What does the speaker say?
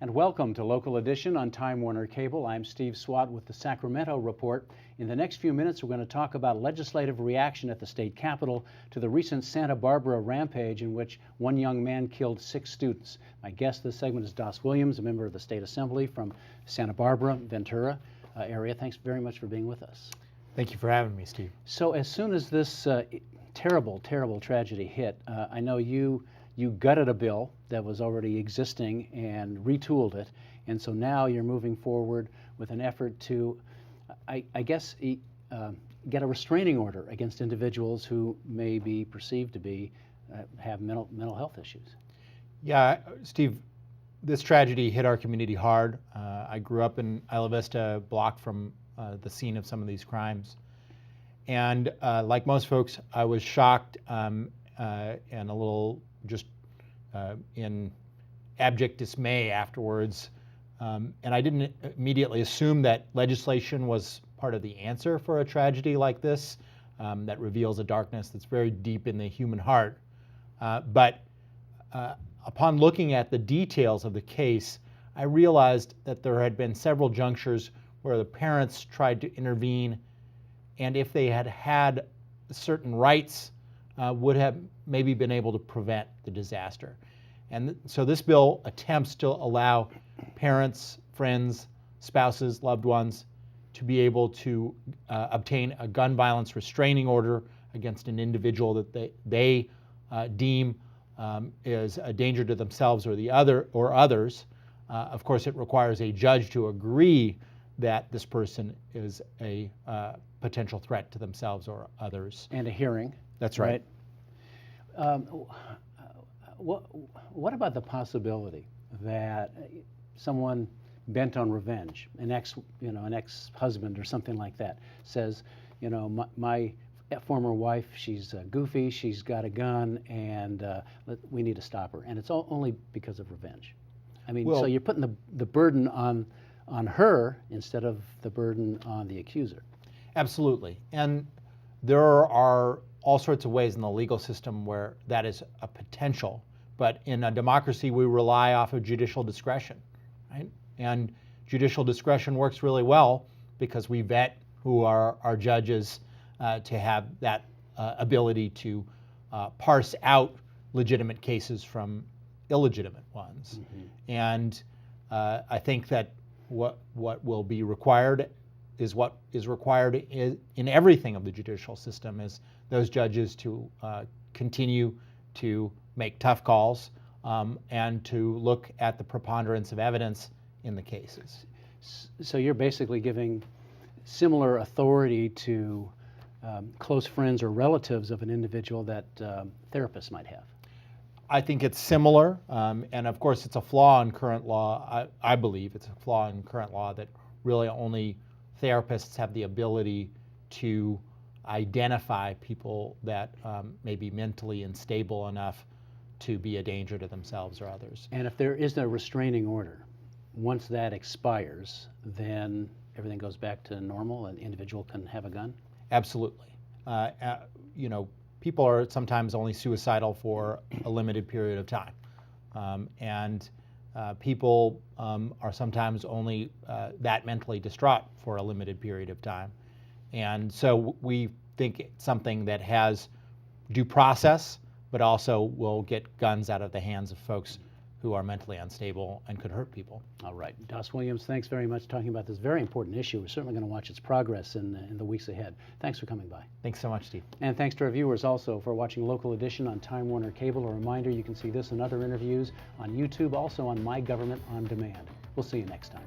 And welcome to Local Edition on Time Warner Cable. I'm Steve Swatt with the Sacramento Report. In the next few minutes, we're going to talk about legislative reaction at the state capitol to the recent Santa Barbara rampage in which one young man killed 6 students. My guest this segment is Das Williams, a member of the State Assembly from Santa Barbara, Ventura area. Thanks very much for being with us. Thank you for having me, Steve. So as soon as this terrible tragedy hit, I know you gutted a bill that was already existing and retooled it, and so now you're moving forward with an effort to, I guess, get a restraining order against individuals who may be perceived to be have mental health issues. Yeah, Steve, this tragedy hit our community hard. I grew up in Isla Vista, a block from the scene of some of these crimes, and like most folks, I was shocked and a little just in abject dismay afterwards. And I didn't immediately assume that legislation was part of the answer for a tragedy like this that reveals a darkness that's very deep in the human heart. But upon looking at the details of the case, I realized that there had been several junctures where the parents tried to intervene, and if they had had certain rights, would have maybe been able to prevent the disaster. And so this bill attempts to allow parents, friends, spouses, loved ones to be able to obtain a gun violence restraining order against an individual that they deem is a danger to themselves or others. Of course, it requires a judge to agree that this person is a potential threat to themselves or others. And a hearing. That's right. What about the possibility that someone bent on revenge, an ex-husband or something like that, says, my former wife, she's goofy, she's got a gun, and we need to stop her, and it's only because of revenge. I mean, so you're putting the burden on her instead of the burden on the accuser. Absolutely, and there are all sorts of ways in the legal system where that is a potential. But in a democracy, we rely off of judicial discretion, right? And judicial discretion works really well because we vet who are our judges to have that ability to parse out legitimate cases from illegitimate ones. Mm-hmm. And I think that what will be required is what is required in everything of the judicial system is those judges to continue to make tough calls and to look at the preponderance of evidence in the cases. So you're basically giving similar authority to close friends or relatives of an individual that therapists might have. I think it's similar, and of course it's a flaw in current law. I believe it's a flaw in current law that really only therapists have the ability to identify people that may be mentally unstable enough to be a danger to themselves or others. And if there is no restraining order, once that expires, then everything goes back to normal and the individual can have a gun? Absolutely. People are sometimes only suicidal for a limited period of time. And people are sometimes only that mentally distraught for a limited period of time. And so we think it's something that has due process, but also will get guns out of the hands of folks who are mentally unstable and could hurt people. All right. Das Williams, thanks very much for talking about this very important issue. We're certainly going to watch its progress in the weeks ahead. Thanks for coming by. Thanks so much, Steve. And thanks to our viewers also for watching Local Edition on Time Warner Cable. A reminder, you can see this and other interviews on YouTube, also on My Government On Demand. We'll see you next time.